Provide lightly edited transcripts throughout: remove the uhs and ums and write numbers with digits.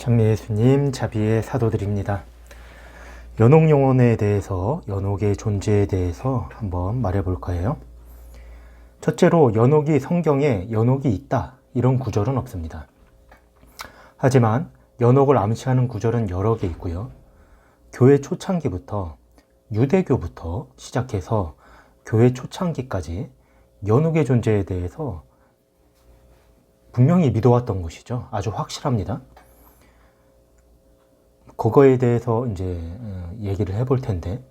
장례예수님 자비의 사도들입니다. 연옥영혼에 대해서, 연옥의 존재에 대해서 한번 말해볼까 해요. 첫째로 연옥이 성경에 연옥이 있다 이런 구절은 없습니다. 하지만 연옥을 암시하는 구절은 여러 개 있고요. 교회 초창기부터 유대교부터 시작해서 교회 초창기까지 연옥의 존재에 대해서 분명히 믿어왔던 것이죠. 아주 확실합니다. 그거에 대해서 이제 얘기를 해볼 텐데,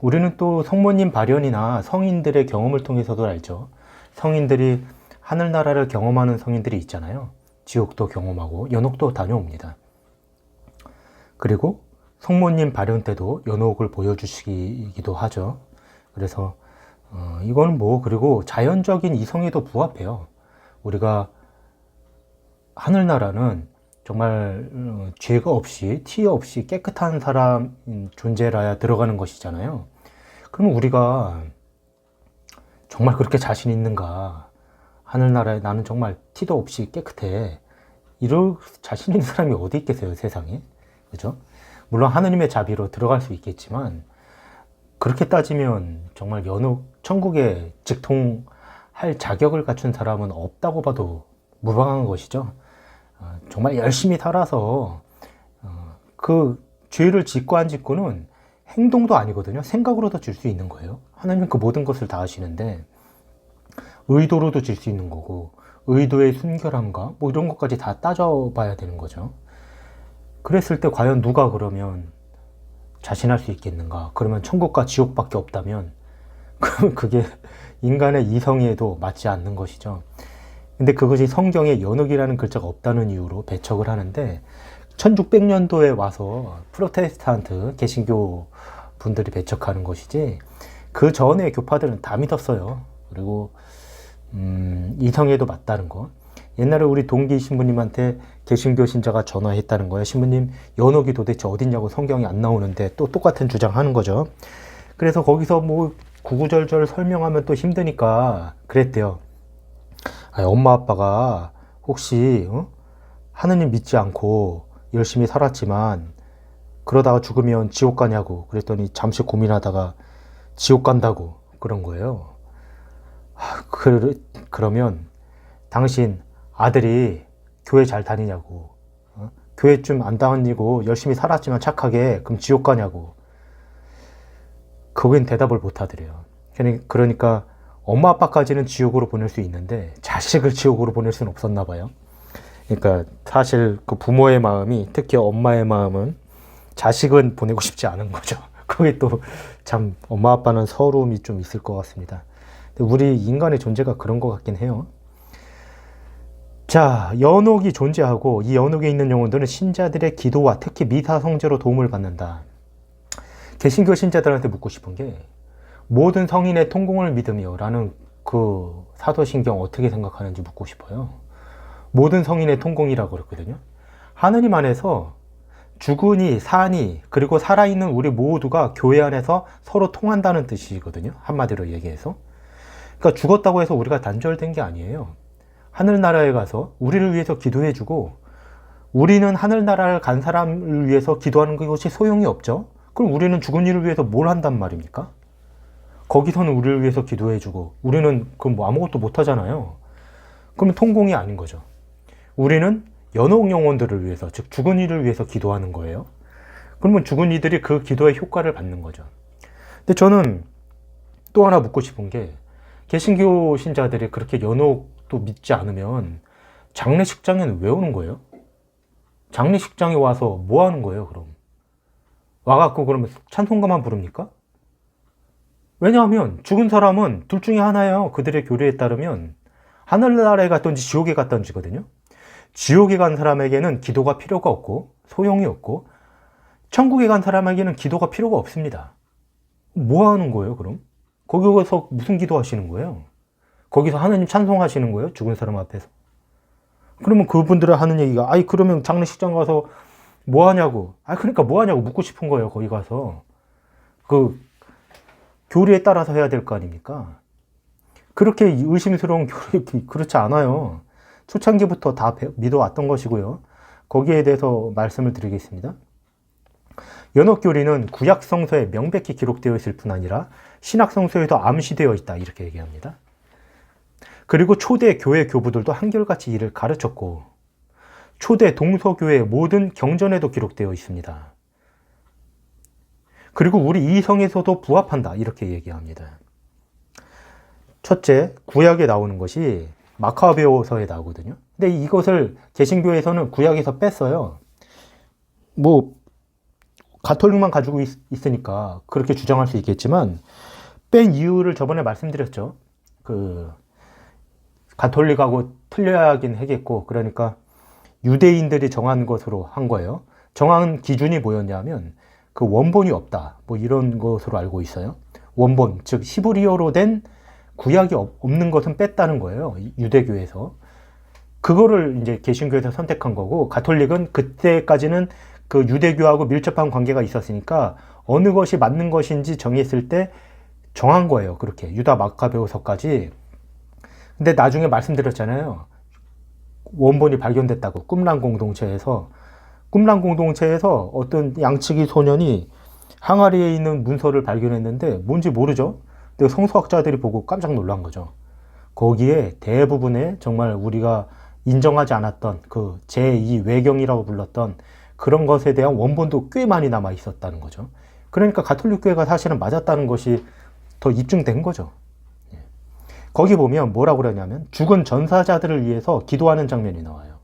우리는 또 성모님 발현이나 성인들의 경험을 통해서도 알죠. 성인들이 하늘나라를 경험하는 성인들이 있잖아요. 지옥도 경험하고 연옥도 다녀옵니다. 그리고 성모님 발현 때도 연옥을 보여주시기도 하죠. 그래서 이건 그리고 자연적인 이성에도 부합해요. 우리가 하늘나라는 정말 죄가 없이, 티 없이 깨끗한 사람 존재라야 들어가는 것이잖아요. 그러면 우리가 정말 그렇게 자신 있는가? 하늘나라에 나는 정말 티도 없이 깨끗해. 이럴 자신 있는 사람이 어디 있겠어요, 세상에? 그죠? 물론 하느님의 자비로 들어갈 수 있겠지만, 그렇게 따지면 정말 연옥, 천국에 직통할 자격을 갖춘 사람은 없다고 봐도 무방한 것이죠. 정말 열심히 살아서 그 죄를 짓고 안 짓고는 행동도 아니거든요. 생각으로도 질 수 있는 거예요. 하나님은 그 모든 것을 다 아시는데 의도로도 질 수 있는 거고, 의도의 순결함과 이런 것까지 다 따져봐야 되는 거죠. 그랬을 때 과연 누가 그러면 자신할 수 있겠는가? 그러면 천국과 지옥밖에 없다면 그러면 그게 인간의 이성에도 맞지 않는 것이죠. 근데 그것이 성경에 연옥이라는 글자가 없다는 이유로 배척을 하는데, 1600년도에 와서 프로테스탄트 개신교 분들이 배척하는 것이지, 그 전에 교파들은 다 믿었어요. 그리고 이성에도 맞다는 거. 옛날에 우리 동기 신부님한테 개신교 신자가 전화했다는 거예요. 신부님, 연옥이 도대체 어딨냐고, 성경이 안 나오는데. 또 똑같은 주장하는 거죠. 그래서 거기서 구구절절 설명하면 또 힘드니까 그랬대요. 엄마 아빠가 혹시 하느님 믿지 않고 열심히 살았지만 그러다가 죽으면 지옥 가냐고. 그랬더니 잠시 고민하다가 지옥 간다고 그런 거예요. 그러면 당신 아들이 교회 잘 다니냐고, 교회 좀 안 다니고 열심히 살았지만 착하게, 그럼 지옥 가냐고. 거긴 대답을 못 하더래요. 그러니까 엄마 아빠까지는 지옥으로 보낼 수 있는데 자식을 지옥으로 보낼 수는 없었나 봐요. 그러니까 사실 그 부모의 마음이, 특히 엄마의 마음은 자식은 보내고 싶지 않은 거죠. 그게 또 참 엄마 아빠는 서러움이 좀 있을 것 같습니다. 근데 우리 인간의 존재가 그런 것 같긴 해요. 자, 연옥이 존재하고 이 연옥에 있는 영혼들은 신자들의 기도와 특히 미사 성제로 도움을 받는다. 개신교 신자들한테 묻고 싶은 게, 모든 성인의 통공을 믿으며 라는 그 사도신경 어떻게 생각하는지 묻고 싶어요. 모든 성인의 통공이라고 그랬거든요. 하느님 안에서 죽으니 사니 그리고 살아있는 우리 모두가 교회 안에서 서로 통한다는 뜻이거든요. 한마디로 얘기해서. 그러니까 죽었다고 해서 우리가 단절된 게 아니에요. 하늘나라에 가서 우리를 위해서 기도해주고, 우리는 하늘나라를 간 사람을 위해서 기도하는 것이 소용이 없죠. 그럼 우리는 죽은 이를 위해서 뭘 한단 말입니까? 거기서는 우리를 위해서 기도해주고 우리는 그럼 아무것도 못하잖아요. 그러면 통공이 아닌 거죠. 우리는 연옥 영혼들을 위해서, 즉 죽은 이를 위해서 기도하는 거예요. 그러면 죽은 이들이 그 기도의 효과를 받는 거죠. 근데 저는 또 하나 묻고 싶은 게, 개신교 신자들이 그렇게 연옥도 믿지 않으면 장례식장에는 왜 오는 거예요? 장례식장에 와서 뭐 하는 거예요, 그럼? 와갖고 그러면 찬송가만 부릅니까? 왜냐하면 죽은 사람은 둘 중에 하나예요. 그들의 교리에 따르면 하늘나라에 갔든지 지옥에 갔든지거든요. 지옥에 간 사람에게는 기도가 필요가 없고 소용이 없고, 천국에 간 사람에게는 기도가 필요가 없습니다. 뭐 하는 거예요, 그럼? 거기 가서 무슨 기도 하시는 거예요? 거기서 하느님 찬송하시는 거예요? 죽은 사람 앞에서. 그러면 그분들은 하는 얘기가, 그러면 장례식장 가서 뭐 하냐고. 그러니까 뭐 하냐고 묻고 싶은 거예요, 거기 가서. 그 교리에 따라서 해야 될 거 아닙니까? 그렇게 의심스러운 교리, 그렇지 않아요. 초창기부터 다 믿어왔던 것이고요. 거기에 대해서 말씀을 드리겠습니다. 연옥교리는 구약 성서에 명백히 기록되어 있을 뿐 아니라 신약 성서에도 암시되어 있다 이렇게 얘기합니다. 그리고 초대 교회 교부들도 한결같이 이를 가르쳤고 초대 동서교회의 모든 경전에도 기록되어 있습니다. 그리고 우리 이성에서도 부합한다 이렇게 얘기합니다. 첫째, 구약에 나오는 것이 마카베오서에 나오거든요. 근데 이것을 개신교에서는 구약에서 뺐어요. 뭐 가톨릭만 가지고 있으니까 그렇게 주장할 수 있겠지만 뺀 이유를 저번에 말씀드렸죠. 그 가톨릭하고 틀려야긴 하겠고, 그러니까 유대인들이 정한 것으로 한 거예요. 정한 기준이 뭐였냐면 그 원본이 없다 뭐 이런 것으로 알고 있어요. 원본, 즉 히브리어로 된 구약이 없는 것은 뺐다는 거예요. 유대교에서. 그거를 이제 개신교에서 선택한 거고, 가톨릭은 그때까지는 그 유대교하고 밀접한 관계가 있었으니까 어느 것이 맞는 것인지 정했을 때 정한 거예요. 그렇게 유다 마카베오서까지. 근데 나중에 말씀드렸잖아요. 원본이 발견됐다고. 꿈란 공동체에서 어떤 양치기 소년이 항아리에 있는 문서를 발견했는데 뭔지 모르죠. 근데 성서학자들이 보고 깜짝 놀란 거죠. 거기에 대부분의 정말 우리가 인정하지 않았던 그 제2 외경이라고 불렀던 그런 것에 대한 원본도 꽤 많이 남아 있었다는 거죠. 그러니까 가톨릭 교회가 사실은 맞았다는 것이 더 입증된 거죠. 거기 보면 뭐라고 그러냐면 죽은 전사자들을 위해서 기도하는 장면이 나와요.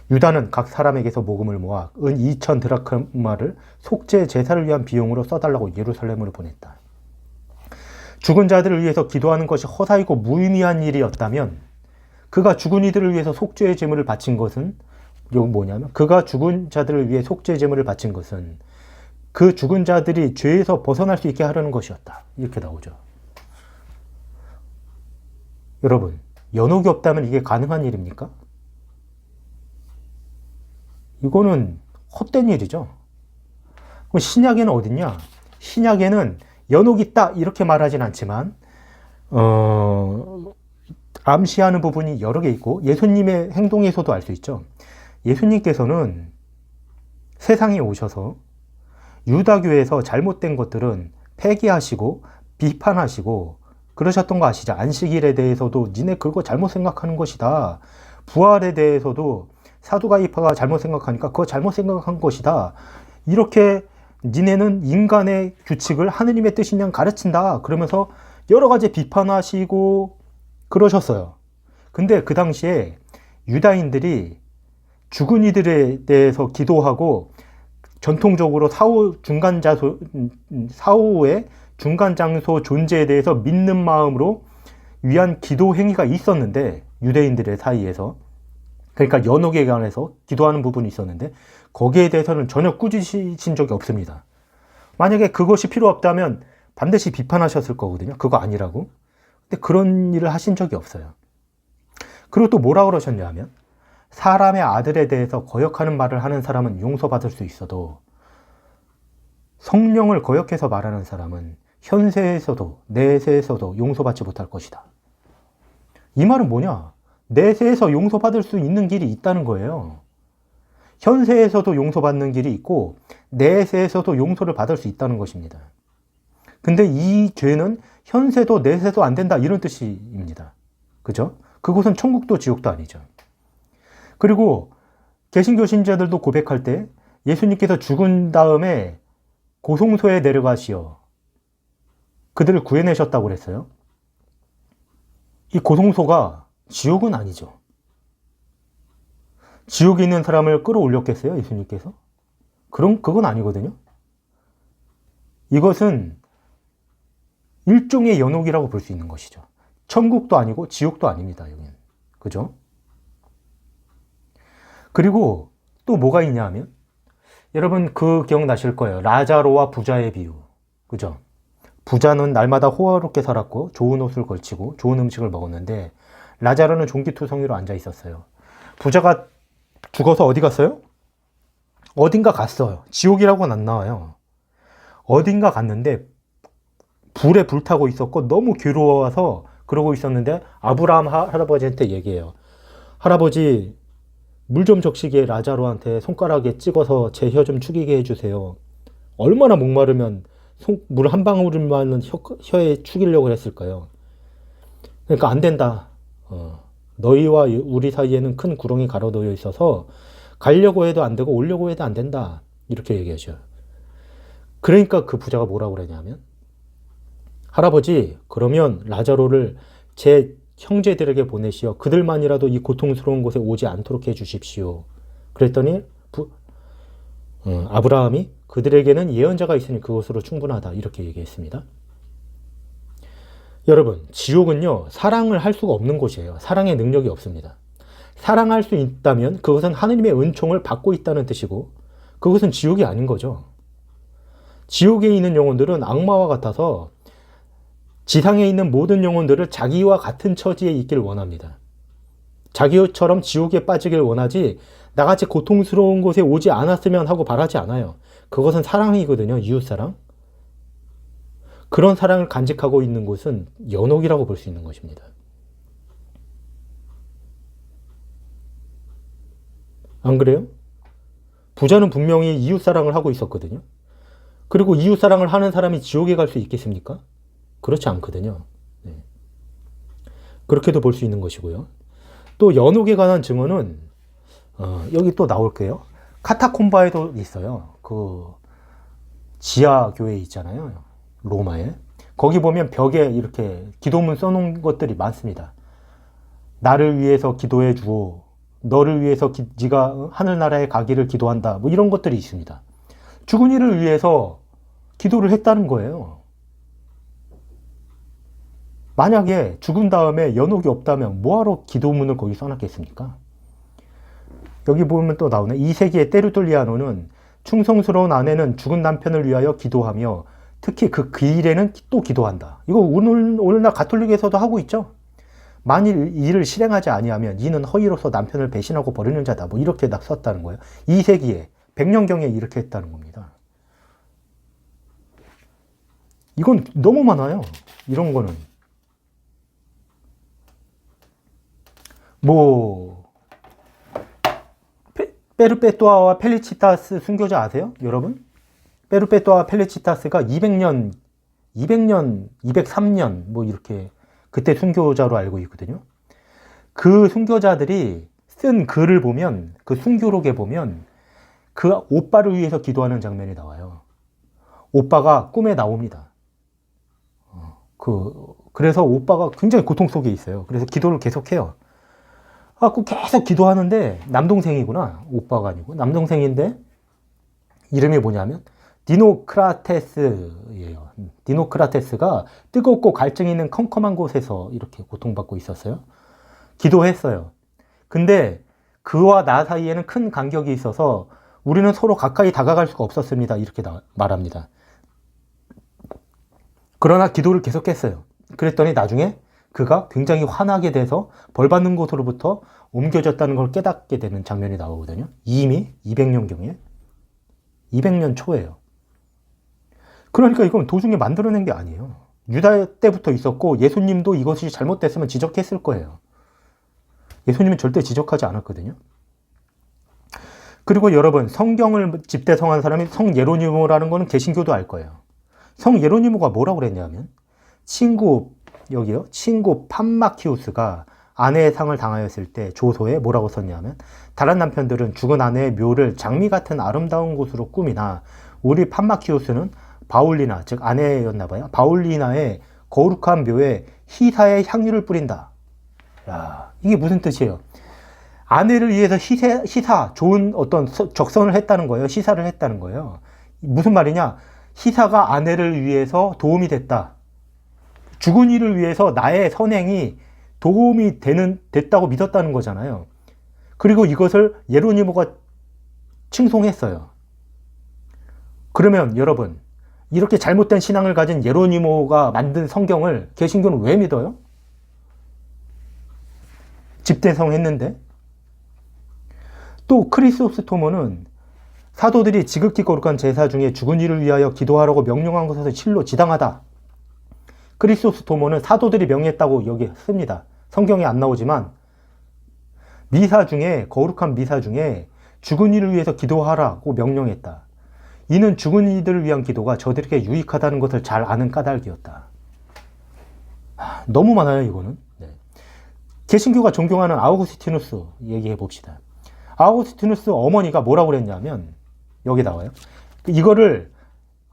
유다는 각 사람에게서 모금을 모아 은 2,000 드라크마를 속죄 제사를 위한 비용으로 써달라고 예루살렘으로 보냈다. 죽은 자들을 위해서 기도하는 것이 허사이고 무의미한 일이었다면 그가 죽은 이들을 위해서 속죄의 제물을 바친 것은 뭐냐면 그가 죽은 자들을 위해 속죄의 제물을 바친 것은 그 죽은 자들이 죄에서 벗어날 수 있게 하려는 것이었다. 이렇게 나오죠. 여러분, 연옥이 없다면 이게 가능한 일입니까? 이거는 헛된 일이죠. 그럼 신약에는 어딨냐? 신약에는 연옥이 있다 이렇게 말하진 않지만 암시하는 부분이 여러 개 있고 예수님의 행동에서도 알 수 있죠. 예수님께서는 세상에 오셔서 유다교에서 잘못된 것들은 폐기하시고 비판하시고 그러셨던 거 아시죠? 안식일에 대해서도 니네 그거 잘못 생각하는 것이다. 부활에 대해서도 사두가이파가 잘못 생각하니까 그거 잘못 생각한 것이다. 이렇게 니네는 인간의 규칙을 하느님의 뜻이냐 가르친다. 그러면서 여러 가지 비판하시고 그러셨어요. 근데 그 당시에 유다인들이 죽은 이들에 대해서 기도하고 전통적으로 사후의 중간 장소 존재에 대해서 믿는 마음으로 위한 기도 행위가 있었는데 유대인들의 사이에서, 그러니까 연옥에 관해서 기도하는 부분이 있었는데 거기에 대해서는 전혀 꾸짖으신 적이 없습니다. 만약에 그것이 필요 없다면 반드시 비판하셨을 거거든요. 그거 아니라고. 근데 그런 일을 하신 적이 없어요. 그리고 또 뭐라 그러셨냐 하면 사람의 아들에 대해서 거역하는 말을 하는 사람은 용서받을 수 있어도 성령을 거역해서 말하는 사람은 현세에서도 내세에서도 용서받지 못할 것이다. 이 말은 뭐냐? 내세에서 용서받을 수 있는 길이 있다는 거예요. 현세에서도 용서받는 길이 있고 내세에서도 용서를 받을 수 있다는 것입니다. 근데 이 죄는 현세도 내세도 안 된다 이런 뜻입니다. 그죠? 그곳은 천국도 지옥도 아니죠. 그리고 개신교 신자들도 고백할 때 예수님께서 죽은 다음에 고송소에 내려가시어 그들을 구해내셨다고 그랬어요. 이 고송소가 지옥은 아니죠. 지옥에 있는 사람을 끌어올렸겠어요, 예수님께서? 그건 아니거든요. 이것은 일종의 연옥이라고 볼 수 있는 것이죠. 천국도 아니고 지옥도 아닙니다, 여기는. 그죠? 그리고 또 뭐가 있냐 하면, 여러분 그 기억나실 거예요. 라자로와 부자의 비유. 그죠? 부자는 날마다 호화롭게 살았고 좋은 옷을 걸치고 좋은 음식을 먹었는데 라자로는 종기투성이로 앉아 있었어요. 부자가 죽어서 어디 갔어요? 어딘가 갔어요. 지옥이라고는 안 나와요. 어딘가 갔는데 불에 불타고 있었고 너무 괴로워서 그러고 있었는데 아브라함 할아버지한테 얘기해요. 할아버지 물 좀 적시게 라자로한테 손가락에 찍어서 제 혀 좀 축이게 해주세요. 얼마나 목마르면 물 한 방울만 혀에 축이려고 했을까요? 그러니까 안 된다. 너희와 우리 사이에는 큰 구렁이 가로놓여 있어서 가려고 해도 안 되고 오려고 해도 안 된다. 이렇게 얘기하죠. 그러니까 그 부자가 뭐라고 그러냐면, 할아버지, 그러면 라자로를 제 형제들에게 보내시어 그들만이라도 이 고통스러운 곳에 오지 않도록 해 주십시오. 그랬더니 아브라함이 그들에게는 예언자가 있으니 그것으로 충분하다. 이렇게 얘기했습니다. 여러분, 지옥은요, 사랑을 할 수가 없는 곳이에요. 사랑의 능력이 없습니다. 사랑할 수 있다면 그것은 하느님의 은총을 받고 있다는 뜻이고, 그것은 지옥이 아닌 거죠. 지옥에 있는 영혼들은 악마와 같아서 지상에 있는 모든 영혼들을 자기와 같은 처지에 있길 원합니다. 자기처럼 지옥에 빠지길 원하지 나같이 고통스러운 곳에 오지 않았으면 하고 바라지 않아요. 그것은 사랑이거든요. 이웃사랑. 그런 사랑을 간직하고 있는 곳은 연옥이라고 볼 수 있는 것입니다. 안 그래요? 부자는 분명히 이웃사랑을 하고 있었거든요. 그리고 이웃사랑을 하는 사람이 지옥에 갈 수 있겠습니까? 그렇지 않거든요. 네. 그렇게도 볼 수 있는 것이고요. 또 연옥에 관한 증언은 여기 또 나올게요. 카타콤바에도 있어요. 그 지하 교회 있잖아요. 로마에. 거기 보면 벽에 이렇게 기도문 써놓은 것들이 많습니다. 나를 위해서 기도해 주오. 너를 위해서 네가 하늘나라에 가기를 기도한다. 뭐 이런 것들이 있습니다. 죽은 이를 위해서 기도를 했다는 거예요. 만약에 죽은 다음에 연옥이 없다면 뭐하러 기도문을 거기 써놨겠습니까? 여기 보면 또 나오네. 2세기의 테르툴리아노는 충성스러운 아내는 죽은 남편을 위하여 기도하며 특히 그 일에는 또 기도한다. 이거 오늘날 가톨릭에서도 하고 있죠. 만일 이를 실행하지 아니하면 이는 허위로서 남편을 배신하고 버리는 자다. 뭐 이렇게 썼다는 거예요. 2세기에 100년경에 이렇게 했다는 겁니다. 이건 너무 많아요. 이런 거는. 뭐 페르페투아와 펠리치타스 순교자 아세요? 여러분? 페르페투아와 펠리치타스가 203년 뭐 이렇게 그때 순교자로 알고 있거든요. 그 순교자들이 쓴 글을 보면, 그 순교록에 보면 그 오빠를 위해서 기도하는 장면이 나와요. 오빠가 꿈에 나옵니다. 그래서 오빠가 굉장히 고통 속에 있어요. 그래서 기도를 계속해요. 계속 기도하는데 남동생이구나. 오빠가 아니고 남동생인데 이름이 뭐냐면 디노크라테스예요. 디노크라테스가 뜨겁고 갈증이 있는 컴컴한 곳에서 이렇게 고통받고 있었어요. 기도했어요. 근데 그와 나 사이에는 큰 간격이 있어서 우리는 서로 가까이 다가갈 수가 없었습니다. 이렇게 말합니다. 그러나 기도를 계속했어요. 그랬더니 나중에 그가 굉장히 화나게 돼서 벌받는 곳으로부터 옮겨졌다는 걸 깨닫게 되는 장면이 나오거든요. 이미 200년경에 200년 초예요. 그러니까 이건 도중에 만들어낸 게 아니에요. 유다 때부터 있었고 예수님도 이것이 잘못됐으면 지적했을 거예요. 예수님은 절대 지적하지 않았거든요. 그리고 여러분, 성경을 집대성한 사람이 성 예로니모라는 거는 개신교도 알 거예요. 성 예로니모가 뭐라고 그랬냐면 친구 판마키우스가 아내의 상을 당하였을 때 조서에 뭐라고 썼냐면 다른 남편들은 죽은 아내의 묘를 장미 같은 아름다운 곳으로 꾸미나 우리 판마키우스는 바울리나, 즉 아내였나 봐요. 바울리나의 거룩한 묘에 희사의 향유를 뿌린다. 야, 이게 무슨 뜻이에요? 아내를 위해서 희사, 좋은 어떤 적선을 했다는 거예요. 시사를 했다는 거예요. 무슨 말이냐? 희사가 아내를 위해서 도움이 됐다. 죽은 이를 위해서 나의 선행이 도움이 됐다고 믿었다는 거잖아요. 그리고 이것을 예로니모가 칭송했어요. 그러면 여러분, 이렇게 잘못된 신앙을 가진 예로니모가 만든 성경을 개신교는 왜 믿어요? 집대성 했는데. 또 크리소스토모는 사도들이 지극히 거룩한 제사 중에 죽은 이를 위하여 기도하라고 명령한 것에서 실로 지당하다. 크리소스토모는 사도들이 명했다고 여기 씁니다. 성경에 안 나오지만 미사 중에, 거룩한 미사 중에 죽은 이를 위해서 기도하라고 명령했다. 이는 죽은 이들을 위한 기도가 저들에게 유익하다는 것을 잘 아는 까닭이었다. 너무 많아요, 이거는. 네. 개신교가 존경하는 아우구스티누스 얘기해 봅시다. 아우구스티누스 어머니가 뭐라고 그랬냐면, 여기 나와요. 이거를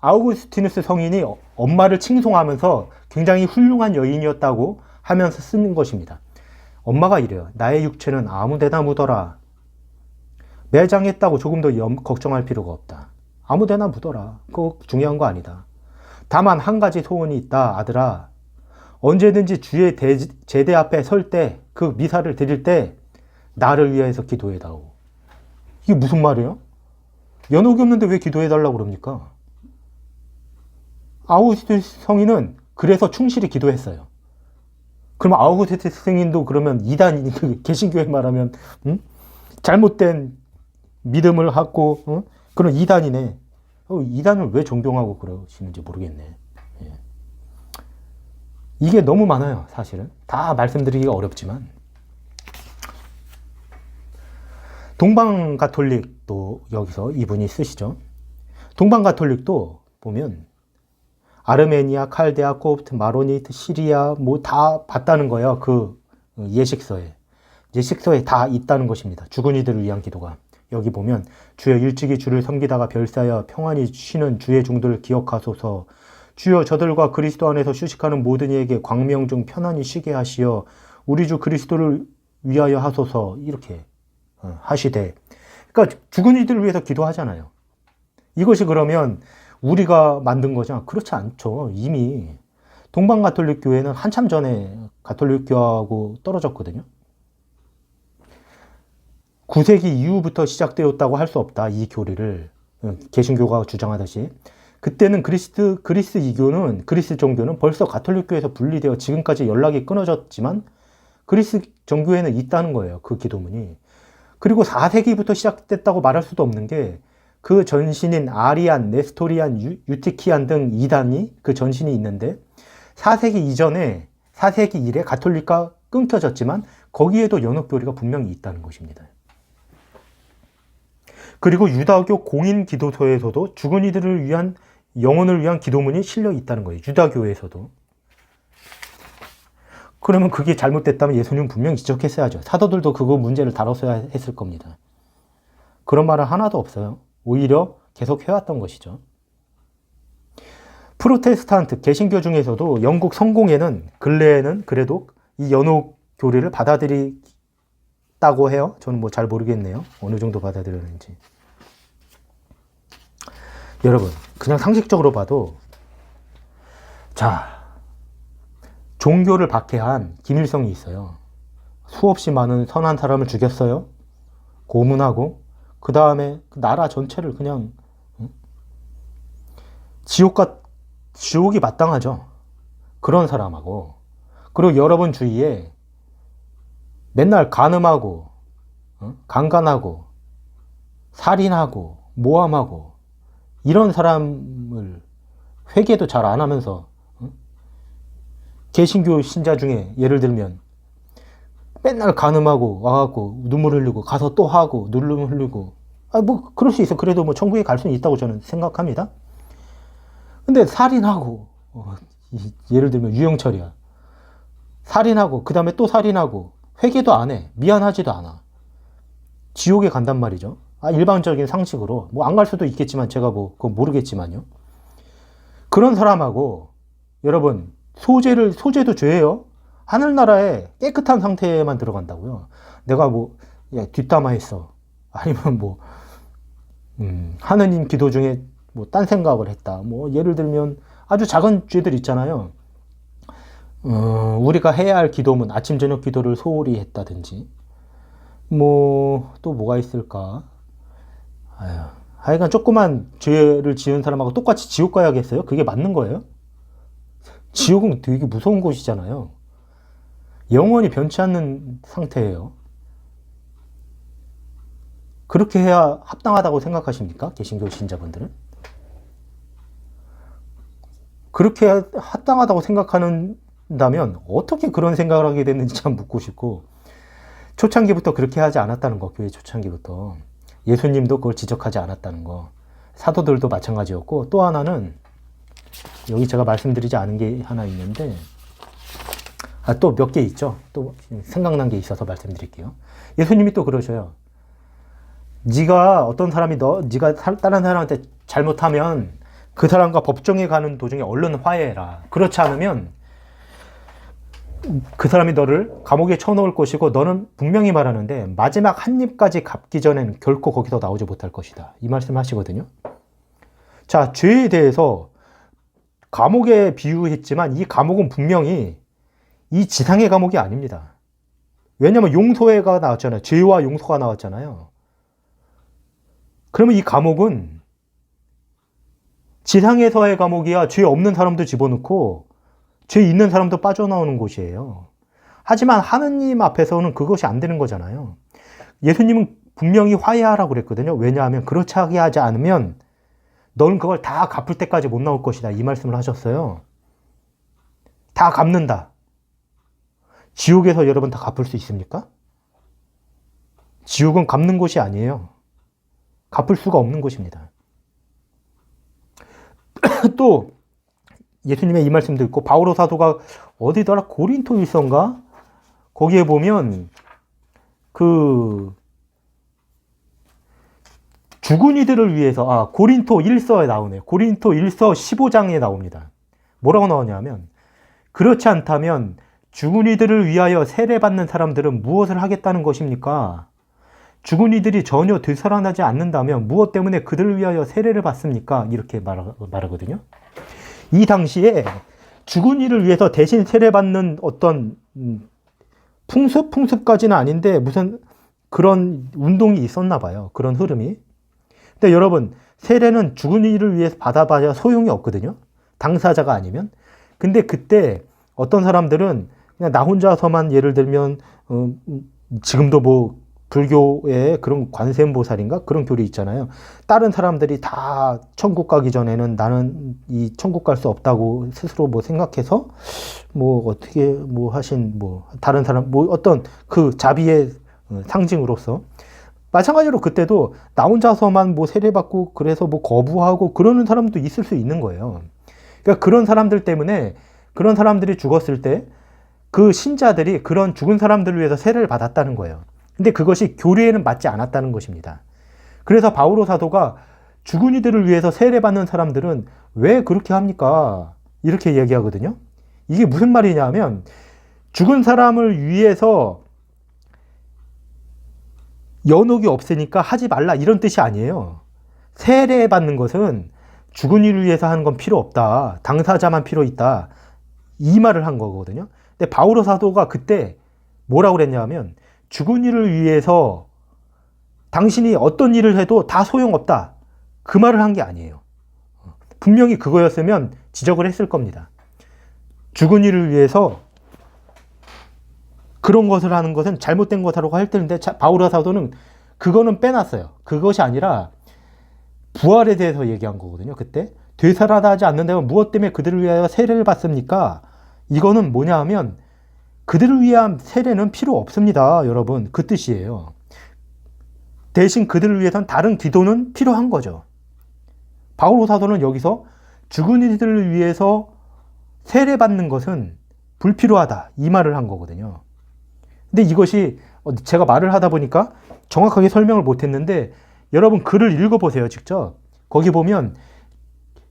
아우구스티누스 성인이 엄마를 칭송하면서 굉장히 훌륭한 여인이었다고 하면서 쓰는 것입니다. 엄마가 이래요. 나의 육체는 아무 데나 묻어라. 매장했다고 조금 더 걱정할 필요가 없다. 아무 데나 묻어라. 그거 중요한 거 아니다. 다만 한 가지 소원이 있다, 아들아. 언제든지 주의 제대 앞에 설 때, 그 미사를 드릴 때 나를 위해서 기도해다오. 이게 무슨 말이에요? 연옥이 없는데 왜 기도해달라고 그럽니까? 아우구스티누스 성인은 그래서 충실히 기도했어요. 그럼 아우구스티누스 성인도 그러면 이단, 개신교에 말하면 잘못된 믿음을 갖고 그런 이단이네. 이단을 왜 존경하고 그러시는지 모르겠네. 예. 이게 너무 많아요, 사실은. 다 말씀드리기가 어렵지만. 동방 가톨릭도 여기서 이분이 쓰시죠. 동방 가톨릭도 보면 아르메니아, 칼데아, 콥트, 마로니트, 시리아 뭐 다 봤다는 거예요. 그 예식서에. 예식서에 다 있다는 것입니다. 죽은 이들을 위한 기도가. 여기 보면 주여 일찍이 주를 섬기다가 별사여 평안히 쉬는 주의 종들을 기억하소서. 주여 저들과 그리스도 안에서 휴식하는 모든 이에게 광명 중 편안히 쉬게 하시어 우리 주 그리스도를 위하여 하소서. 이렇게 하시되, 그러니까 죽은 이들을 위해서 기도하잖아요. 이것이 그러면 우리가 만든 거죠? 그렇지 않죠. 이미 동방 가톨릭 교회는 한참 전에 가톨릭 교하고 떨어졌거든요. 9세기 이후부터 시작되었다고 할 수 없다. 이 교리를 개신교가 주장하듯이. 그때는 그리스 이교는, 그리스 종교는 벌써 가톨릭 교회에서 분리되어 지금까지 연락이 끊어졌지만 그리스 정교회는 있다는 거예요. 그 기도문이. 그리고 4세기부터 시작됐다고 말할 수도 없는 게 그 전신인 아리안, 네스토리안, 유티키안 등 이단이 그 전신이 있는데 4세기 이전에 4세기 이래 가톨릭과 끊겨졌지만 거기에도 연옥교리가 분명히 있다는 것입니다. 그리고 유다교 공인 기도소에서도 죽은 이들을 위한 영혼을 위한 기도문이 실려 있다는 거예요. 유다교에서도. 그러면 그게 잘못됐다면 예수님은 분명히 지적했어야죠. 사도들도 그거 문제를 다뤘어야 했을 겁니다. 그런 말은 하나도 없어요. 오히려 계속 해왔던 것이죠. 프로테스탄트, 개신교 중에서도 영국 성공회는 근래에는 그래도 이 연옥 교리를 받아들였다고 해요. 저는 뭐 잘 모르겠네요. 어느 정도 받아들였는지. 여러분, 그냥 상식적으로 봐도, 자, 종교를 박해한 김일성이 있어요. 수없이 많은 선한 사람을 죽였어요. 고문하고, 그 다음에 그 나라 전체를 그냥 지옥이 마땅하죠. 그런 사람하고, 그리고 여러분 주위에 맨날 간음하고, 강간하고, 살인하고, 모함하고, 이런 사람을 회개도 잘 안 하면서, 개신교 신자 중에 예를 들면 맨날 간음하고 와갖고 눈물 흘리고 가서 또 하고 눈물 흘리고, 뭐 그럴 수 있어. 그래도 뭐 천국에 갈 수는 있다고 저는 생각합니다. 근데 살인하고, 예를 들면 유영철이야. 살인하고 그 다음에 또 살인하고 회개도 안 해. 미안하지도 않아. 지옥에 간단 말이죠. 일반적인 상식으로 뭐 안 갈 수도 있겠지만 제가 뭐 그거 모르겠지만요. 그런 사람하고 여러분 소재도 죄예요. 하늘나라에 깨끗한 상태에만 들어간다고요. 내가 뭐 뒷담화했어. 아니면 뭐 하느님 기도 중에 뭐 딴 생각을 했다. 뭐 예를 들면 아주 작은 죄들 있잖아요. 우리가 해야 할 기도문, 아침 저녁 기도를 소홀히 했다든지, 뭐 또 뭐가 있을까? 하여간 조그만 죄를 지은 사람하고 똑같이 지옥 가야겠어요? 그게 맞는 거예요? 지옥은 되게 무서운 곳이잖아요. 영원히 변치 않는 상태예요. 그렇게 해야 합당하다고 생각하십니까? 개신교 신자분들은? 그렇게 합당하다고 생각한다면 어떻게 그런 생각을 하게 됐는지 참 묻고 싶고, 초창기부터 그렇게 하지 않았다는 거, 교회 초창기부터. 예수님도 그걸 지적하지 않았다는 거. 사도들도 마찬가지였고, 또 하나는, 여기 제가 말씀드리지 않은 게 하나 있는데, 또 몇 개 있죠. 또 생각난 게 있어서 말씀드릴게요. 예수님이 또 그러셔요. 네가 어떤 사람이 네가 다른 사람한테 잘못하면 그 사람과 법정에 가는 도중에 얼른 화해해라. 그렇지 않으면 그 사람이 너를 감옥에 쳐넣을 것이고 너는 분명히 말하는데 마지막 한 입까지 갚기 전엔 결코 거기서 나오지 못할 것이다. 이 말씀 하시거든요. 자, 죄에 대해서 감옥에 비유했지만 이 감옥은 분명히 이 지상의 감옥이 아닙니다. 왜냐하면 용서회가 나왔잖아요. 죄와 용서가 나왔잖아요. 그러면 이 감옥은 지상에서의 감옥이야. 죄 없는 사람도 집어넣고 죄 있는 사람도 빠져나오는 곳이에요. 하지만 하느님 앞에서는 그것이 안 되는 거잖아요. 예수님은 분명히 화해하라고 그랬거든요. 왜냐하면 그렇지 하지 않으면 너는 그걸 다 갚을 때까지 못 나올 것이다. 이 말씀을 하셨어요. 다 갚는다. 지옥에서 여러분 다 갚을 수 있습니까? 지옥은 갚는 곳이 아니에요. 갚을 수가 없는 곳입니다. 또 예수님의 이 말씀도 있고 바오로 사도가 어디더라? 고린토 일서인가? 거기에 보면 그 죽은 이들을 위해서 고린토 일서에 나오네요. 고린토 일서 15장에 나옵니다. 뭐라고 나오냐면 그렇지 않다면 죽은 이들을 위하여 세례받는 사람들은 무엇을 하겠다는 것입니까? 죽은 이들이 전혀 되살아나지 않는다면 무엇 때문에 그들을 위하여 세례를 받습니까? 이렇게 말하거든요. 이 당시에 죽은 이를 위해서 대신 세례받는 어떤 풍습까지는 아닌데 무슨 그런 운동이 있었나 봐요. 그런 흐름이. 근데 여러분, 세례는 죽은 이를 위해서 받아봐야 소용이 없거든요. 당사자가 아니면. 근데 그때 어떤 사람들은 그냥 나 혼자서만 예를 들면 지금도 뭐 불교의 그런 관세음보살인가 그런 교리 있잖아요. 다른 사람들이 다 천국 가기 전에는 나는 이 천국 갈 수 없다고 스스로 뭐 생각해서 뭐 어떻게 뭐 하신 뭐 다른 사람 뭐 어떤 그 자비의 상징으로서 마찬가지로 그때도 나 혼자서만 뭐 세례받고 그래서 뭐 거부하고 그러는 사람도 있을 수 있는 거예요. 그러니까 그런 사람들 때문에 그런 사람들이 죽었을 때 그 신자들이 그런 죽은 사람들을 위해서 세례를 받았다는 거예요. 근데 그것이 교리에는 맞지 않았다는 것입니다. 그래서 바오로 사도가 죽은 이들을 위해서 세례받는 사람들은 왜 그렇게 합니까? 이렇게 얘기하거든요. 이게 무슨 말이냐 하면 죽은 사람을 위해서 연옥이 없으니까 하지 말라 이런 뜻이 아니에요. 세례받는 것은 죽은 이를 위해서 하는 건 필요 없다. 당사자만 필요 있다. 이 말을 한 거거든요. 근데 바오로 사도가 그때 뭐라고 그랬냐 하면 죽은 이를 위해서 당신이 어떤 일을 해도 다 소용없다. 그 말을 한 게 아니에요. 분명히 그거였으면 지적을 했을 겁니다. 죽은 이를 위해서 그런 것을 하는 것은 잘못된 것이라고 할 텐데 바오로 사도는 그거는 빼놨어요. 그것이 아니라 부활에 대해서 얘기한 거거든요. 그때 되살아나지 않는다면 무엇 때문에 그들을 위하여 세례를 받습니까? 이거는 뭐냐 하면 그들을 위한 세례는 필요 없습니다. 여러분, 그 뜻이에요. 대신 그들을 위해서는 다른 기도는 필요한 거죠. 바오로 사도는 여기서 죽은 이들을 위해서 세례받는 것은 불필요하다. 이 말을 한 거거든요. 근데 이것이 제가 말을 하다 보니까 정확하게 설명을 못했는데 여러분 글을 읽어보세요. 직접. 거기 보면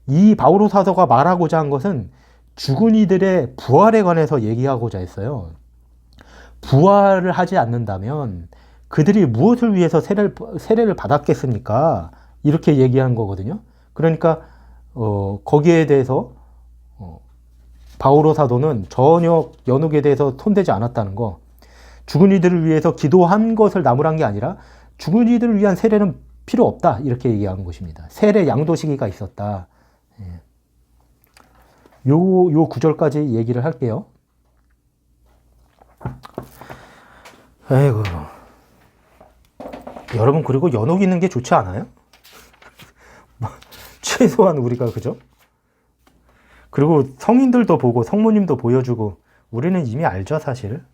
이 바오로 사도가 말하고자 한 것은 죽은 이들의 부활에 관해서 얘기하고자 했어요. 부활을 하지 않는다면 그들이 무엇을 위해서 세례를 받았겠습니까? 이렇게 얘기한 거거든요. 그러니까 거기에 대해서 바오로 사도는 전혀 연옥에 대해서 손대지 않았다는 거. 죽은 이들을 위해서 기도한 것을 나무란 게 아니라 죽은 이들을 위한 세례는 필요 없다. 이렇게 얘기한 것입니다. 세례 양도 시기가 있었다. 요 구절까지 얘기를 할게요. 아이고. 여러분, 그리고 연옥 있는 게 좋지 않아요? 최소한 우리가, 그죠? 그리고 성인들도 보고 성모님도 보여주고 우리는 이미 알죠, 사실.